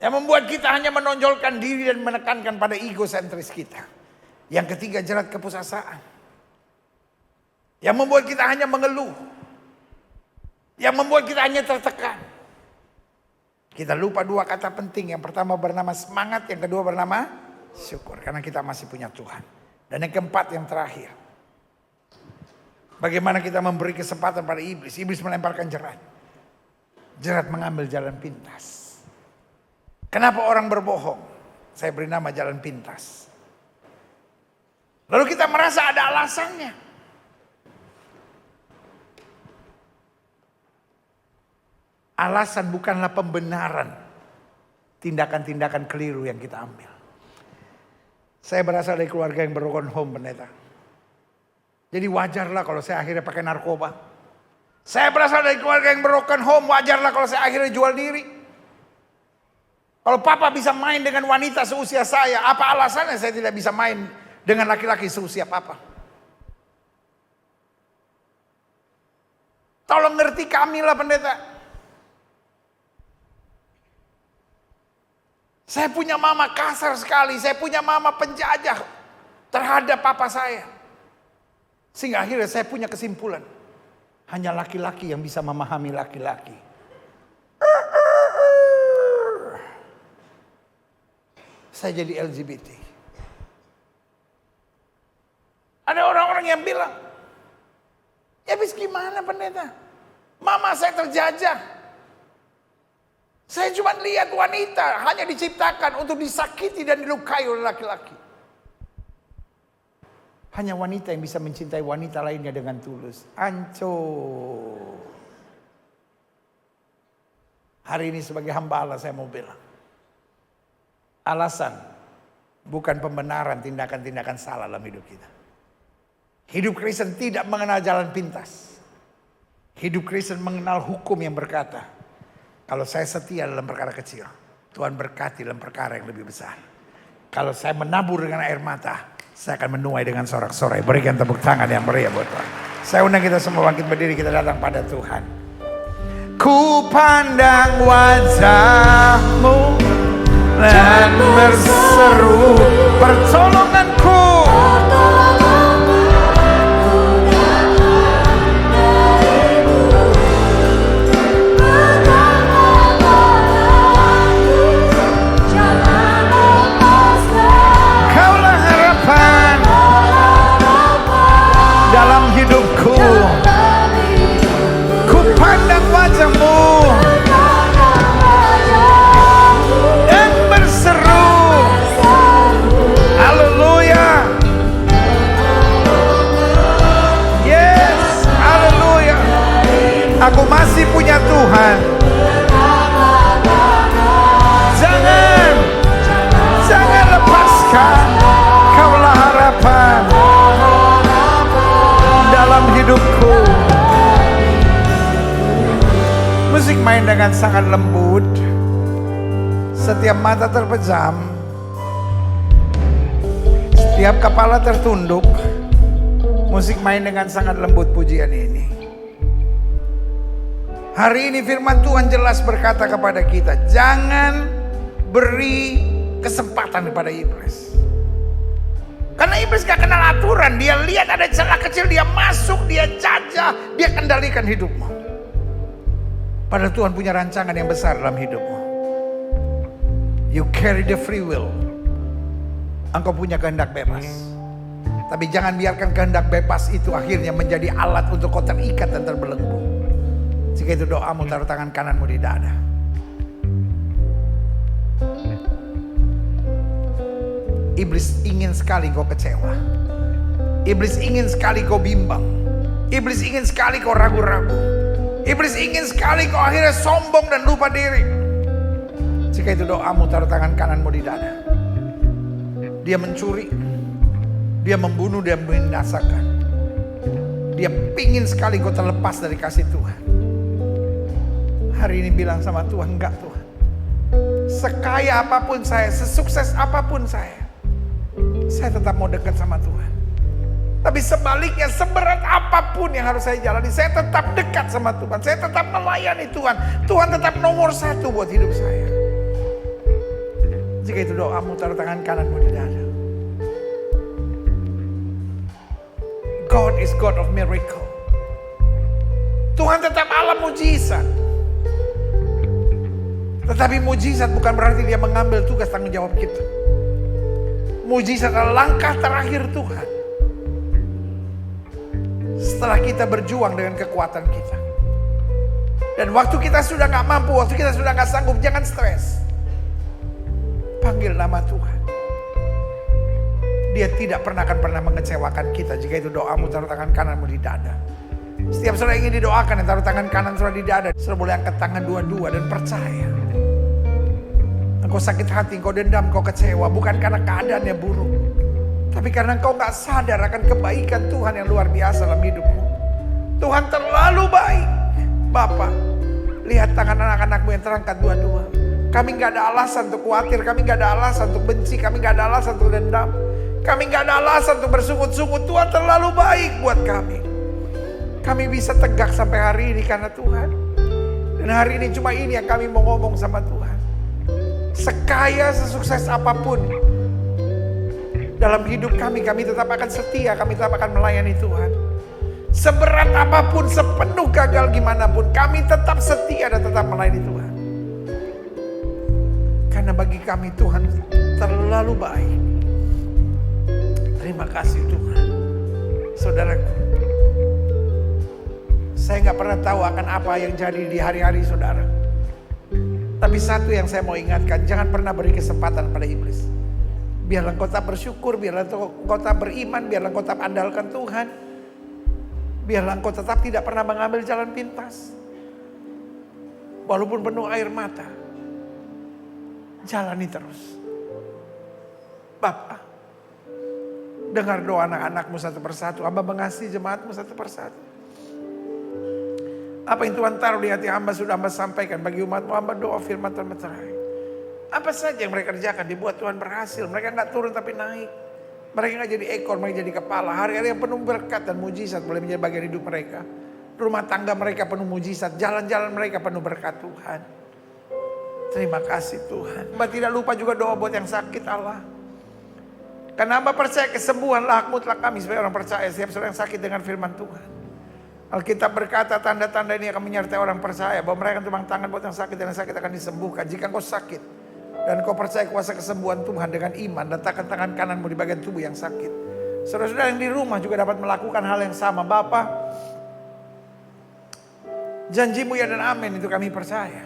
Yang membuat kita hanya menonjolkan diri dan menekankan pada egosentris kita. Yang ketiga jerat keputusasaan. Yang membuat kita hanya mengeluh. Yang membuat kita hanya tertekan. Kita lupa dua kata penting. Yang pertama bernama semangat. Yang kedua bernama syukur. Karena kita masih punya Tuhan. Dan yang keempat yang terakhir. Bagaimana kita memberi kesempatan pada iblis. Iblis melemparkan jerat. Jerat mengambil jalan pintas. Kenapa orang berbohong? Saya beri nama jalan pintas. Lalu kita merasa ada alasannya. Alasan bukanlah pembenaran tindakan-tindakan keliru yang kita ambil. Saya berasal dari keluarga yang broken home, pendeta. Jadi wajarlah kalau saya akhirnya pakai narkoba. Saya berasal dari keluarga yang broken home, wajarlah kalau saya akhirnya jual diri. Kalau papa bisa main dengan wanita seusia saya, apa alasannya saya tidak bisa main dengan laki-laki seusia papa? Tolong ngerti kami lah pendeta. Saya punya mama kasar sekali, saya punya mama penjajah terhadap papa saya. Sehingga akhirnya saya punya kesimpulan. Hanya laki-laki yang bisa memahami laki-laki. Saya jadi LGBT. Ada orang-orang yang bilang, ya bis gimana pendeta? Mama saya terjajah. Saya cuma lihat wanita hanya diciptakan untuk disakiti dan dilukai oleh laki-laki. Hanya wanita yang bisa mencintai wanita lainnya dengan tulus. Hancur. Hari ini sebagai hamba Allah saya mau bilang. Alasan bukan pembenaran tindakan-tindakan salah dalam hidup kita. Hidup Kristen tidak mengenal jalan pintas. Hidup Kristen mengenal hukum yang berkata, kalau saya setia dalam perkara kecil, Tuhan berkati dalam perkara yang lebih besar. Kalau saya menabur dengan air mata, saya akan menuai dengan sorak-sorai. Berikan tepuk tangan yang meriah buat Tuhan. Saya undang kita semua bangkit berdiri, kita datang pada Tuhan. Ku pandang wajah-Mu dan berseru pertolonganku. Kaulah harapan dalam hidupku. Ku pandang wajah-Mu dan berseru. Haleluya. Yes, haleluya. Aku masih punya Tuhan. Jangan lepaskan. Kaulah harapan dalam hidupku. Musik main dengan sangat lembut. Setiap mata terpejam. Setiap kepala tertunduk. Musik main dengan sangat lembut pujian ini. Hari ini firman Tuhan jelas berkata kepada kita, jangan beri kesempatan kepada iblis. Karena iblis gak kenal aturan. Dia lihat ada celah kecil, dia masuk, dia jajah, dia kendalikan hidupmu. Padahal Tuhan punya rancangan yang besar dalam hidupmu. You carry the free will. Engkau punya kehendak bebas. Tapi jangan biarkan kehendak bebas itu akhirnya menjadi alat untuk kau terikat dan terbelenggu. Jika itu doamu, taruh tangan kananmu di dada. Iblis ingin sekali kau kecewa. Iblis ingin sekali kau bimbang. Iblis ingin sekali kau ragu-ragu. Iblis ingin sekali kau akhirnya sombong dan lupa diri. Jika itu doamu, taruh tangan kananmu di dada. Dia mencuri, dia membunuh, dia membinasakan. Dia pingin sekali kau terlepas dari kasih Tuhan. Hari ini bilang sama Tuhan, enggak Tuhan. Sekaya apapun saya, sesukses apapun saya tetap mau dekat sama Tuhan. Tapi sebaliknya, seberat apapun yang harus saya jalani, saya tetap dekat sama Tuhan. Saya tetap melayani Tuhan. Tuhan tetap nomor satu buat hidup saya. Jika itu doamu, taruh tangan kananmu di dada. God is God of miracle. Tuhan tetap Allah mujizat. Tetapi mujizat bukan berarti dia mengambil tugas tanggung jawab kita. Mujizat adalah langkah terakhir Tuhan. Setelah kita berjuang dengan kekuatan kita. Dan waktu kita sudah gak mampu, waktu kita sudah gak sanggup, jangan stres. Panggil nama Tuhan. Dia tidak akan pernah mengecewakan kita. Jika itu doamu, taruh tangan kananmu di dada. Setiap saudara ingin didoakan, yang taruh tangan kanan saudara di dada. Saudara boleh angkat tangan dua-dua dan percaya. Engkau sakit hati, engkau dendam, engkau kecewa. Bukan karena keadaannya buruk. Tapi karena engkau gak sadar akan kebaikan Tuhan yang luar biasa dalam hidupmu. Tuhan terlalu baik. Bapa, lihat tangan anak-anakmu yang terangkat dua-dua. Kami gak ada alasan untuk khawatir. Kami gak ada alasan untuk benci. Kami gak ada alasan untuk dendam. Kami gak ada alasan untuk bersungut-sungut. Tuhan terlalu baik buat kami. Kami bisa tegak sampai hari ini karena Tuhan. Dan hari ini cuma ini yang kami mau ngomong sama Tuhan. Sekaya, sesukses apapun dalam hidup kami tetap akan setia, kami tetap akan melayani Tuhan. Seberat apapun, sepenuh gagal gimana pun, kami tetap setia dan tetap melayani Tuhan. Karena bagi kami Tuhan terlalu baik. Terima kasih Tuhan. Saudaraku, saya gak pernah tahu akan apa yang jadi di hari-hari saudara. Tapi satu yang saya mau ingatkan, jangan pernah beri kesempatan pada iblis. Biarlah engkau tetap bersyukur, biarlah engkau tetap beriman, biarlah engkau tetap andalkan Tuhan. Biarlah engkau tetap tidak pernah mengambil jalan pintas. Walaupun penuh air mata, jalani terus. Bapa, dengar doa anak-anakmu satu persatu. Hamba mengasihi jemaatmu satu persatu. Apa yang Tuhan taruh di hati hamba sudah hamba sampaikan bagi umatmu. Hamba doa firman termeterai. Apa saja yang mereka kerjakan dibuat Tuhan berhasil. Mereka gak turun tapi naik. Mereka gak jadi ekor, mereka jadi kepala. Hari-hari yang penuh berkat dan mujizat boleh menjadi bagian hidup mereka. Rumah tangga mereka penuh mujizat. Jalan-jalan mereka penuh berkat Tuhan. Terima kasih Tuhan. Hamba tidak lupa juga doa buat yang sakit Allah. Karena hamba percaya kesembuhan lah mutlak kami sebagai orang percaya. Setiap seorang yang sakit dengan firman Tuhan. Alkitab berkata tanda-tanda ini akan menyertai orang percaya. Bahwa mereka akan tumpang tangan buat yang sakit dan yang sakit akan disembuhkan. Jika engkau sakit dan kau percaya kuasa kesembuhan Tuhan dengan iman, letakkan tangan kananmu di bagian tubuh yang sakit. Saudara-saudara yang di rumah juga dapat melakukan hal yang sama. Bapa, janjimu ya dan amin itu kami percaya.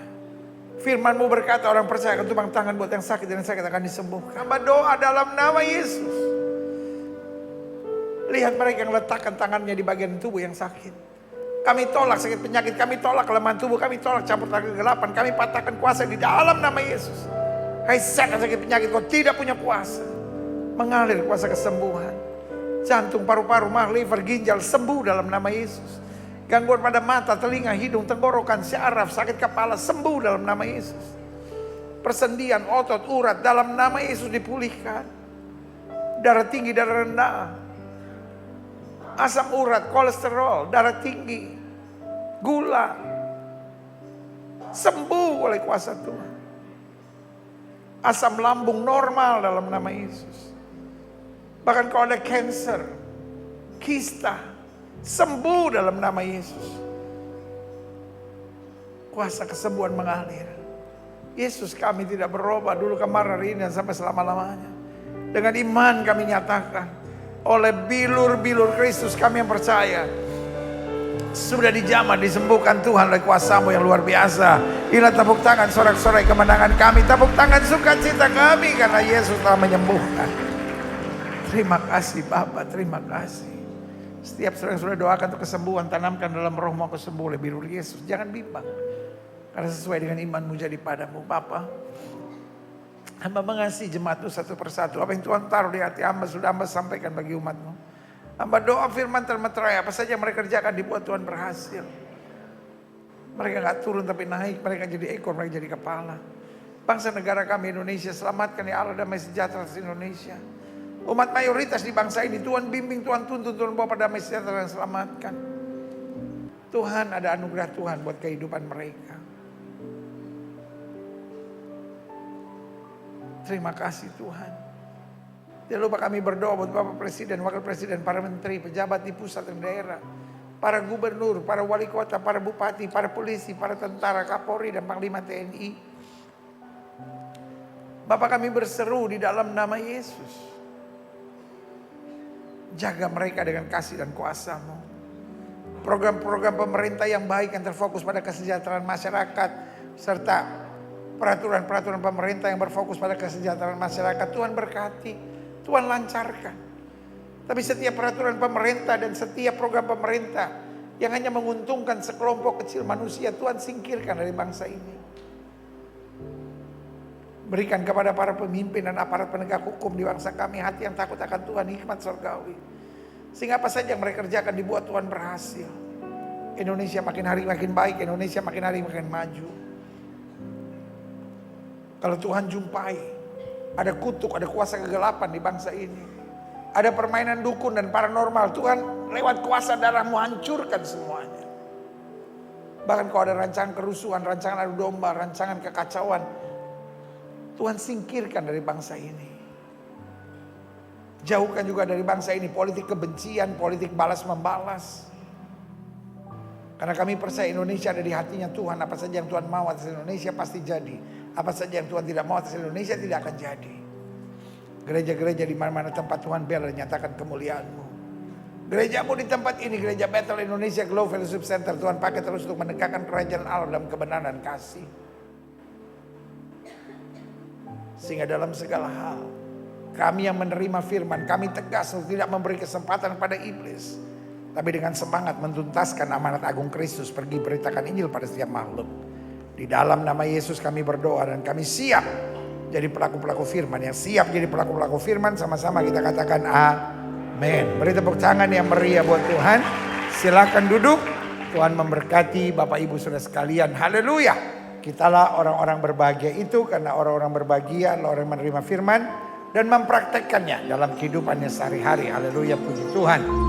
Firmanmu berkata orang percaya akan tumpang tangan buat yang sakit dan yang sakit akan disembuhkan. Hamba doa dalam nama Yesus. Lihat mereka yang letakkan tangannya di bagian tubuh yang sakit. Kami tolak sakit penyakit, kami tolak kelemahan tubuh, kami tolak campur tangan kegelapan, kami patahkan kuasa di dalam nama Yesus. Hai setan sakit penyakit, kau tidak punya kuasa. Mengalir kuasa kesembuhan. Jantung, paru-paru, mah, liver, ginjal sembuh dalam nama Yesus. Gangguan pada mata, telinga, hidung, tenggorokan, syaraf, sakit kepala sembuh dalam nama Yesus. Persendian, otot, urat dalam nama Yesus dipulihkan. Darah tinggi, darah rendah. Asam urat, kolesterol, darah tinggi, gula. Sembuh oleh kuasa Tuhan. Asam lambung normal dalam nama Yesus. Bahkan kalau ada cancer, kista, sembuh dalam nama Yesus. Kuasa kesembuhan mengalir. Yesus kami tidak berubah dulu kemarin hari ini dan sampai selama-lamanya. Dengan iman kami nyatakan, oleh bilur-bilur Kristus kami yang percaya, sudah dijamah, disembuhkan Tuhan oleh kuasa-Mu yang luar biasa. Inilah tepuk tangan sorak-sorai kemenangan kami. Tepuk tangan sukacita kami karena Yesus telah menyembuhkan. Terima kasih Bapa, terima kasih. Setiap yang sudah doakan untuk kesembuhan, tanamkan dalam roh mau kesembuh oleh bilur Yesus. Jangan bimbang. Karena sesuai dengan imanmu jadi padamu. Bapa, hamba mengasihi jemaat-Mu satu persatu. Apa yang Tuhan taruh di hati hamba sudah hamba sampaikan bagi umat-Mu. Hamba doa firman termeterai, apa saja yang mereka kerjakan dibuat Tuhan berhasil. Mereka gak turun tapi naik, mereka jadi ekor, mereka jadi kepala. Bangsa negara kami Indonesia, selamatkan ya Allah, damai sejahtera atas Indonesia. Umat mayoritas di bangsa ini Tuhan bimbing, Tuhan tuntun, Tuhan bawa pada damai sejahtera dan selamatkan. Tuhan ada anugerah Tuhan buat kehidupan mereka. Terima kasih Tuhan. Jangan lupa kami berdoa buat Bapak Presiden, Wakil Presiden, para menteri, pejabat di pusat dan daerah, para gubernur, para wali kota, para bupati, para polisi, para tentara, Kapolri dan Panglima TNI. Bapak kami berseru di dalam nama Yesus. Jaga mereka dengan kasih dan kuasa-Mu. Program-program pemerintah yang baik yang terfokus pada kesejahteraan masyarakat, serta peraturan-peraturan pemerintah yang berfokus pada kesejahteraan masyarakat, Tuhan berkati. Tuhan lancarkan. Tapi setiap peraturan pemerintah dan setiap program pemerintah yang hanya menguntungkan sekelompok kecil manusia, Tuhan singkirkan dari bangsa ini. Berikan kepada para pemimpin dan aparat penegak hukum di bangsa kami hati yang takut akan Tuhan, hikmat surgawi. Sehingga apa saja yang mereka kerjakan dibuat Tuhan berhasil. Indonesia makin hari makin baik, Indonesia makin hari makin maju. Kalau Tuhan jumpai ada kutuk, ada kuasa kegelapan di bangsa ini, ada permainan dukun dan paranormal, Tuhan lewat kuasa darah-Mu hancurkan semuanya. Bahkan kalau ada rancangan kerusuhan, rancangan adu domba, rancangan kekacauan, Tuhan singkirkan dari bangsa ini. Jauhkan juga dari bangsa ini politik kebencian, politik balas membalas. Karena kami percaya Indonesia ada di hatinya Tuhan. Apa saja yang Tuhan mau atas Indonesia pasti jadi. Apa saja yang Tuhan tidak mau atas Indonesia tidak akan jadi. Gereja-gereja di mana-mana tempat Tuhan biarlah nyatakan kemuliaan-Mu. Gerejamu di tempat ini, Gereja Bethel Indonesia Glow Fellowship Center, Tuhan pakai terus untuk menegakkan kerajaan Allah dalam kebenaran dan kasih. Sehingga dalam segala hal, kami yang menerima firman, kami tegas untuk tidak memberi kesempatan pada iblis. Tapi dengan semangat mentuntaskan amanat agung Kristus, pergi beritakan Injil pada setiap makhluk. Di dalam nama Yesus kami berdoa dan kami siap jadi pelaku-pelaku firman. Yang siap jadi pelaku-pelaku firman, sama-sama kita katakan amin. Beri tepuk tangan yang meriah buat Tuhan. Silakan duduk. Tuhan memberkati Bapak Ibu Saudara sekalian. Haleluya. Kitalah orang-orang berbahagia itu, karena orang-orang berbahagia adalah orang yang menerima firman dan mempraktekkannya dalam kehidupannya sehari-hari. Haleluya, puji Tuhan.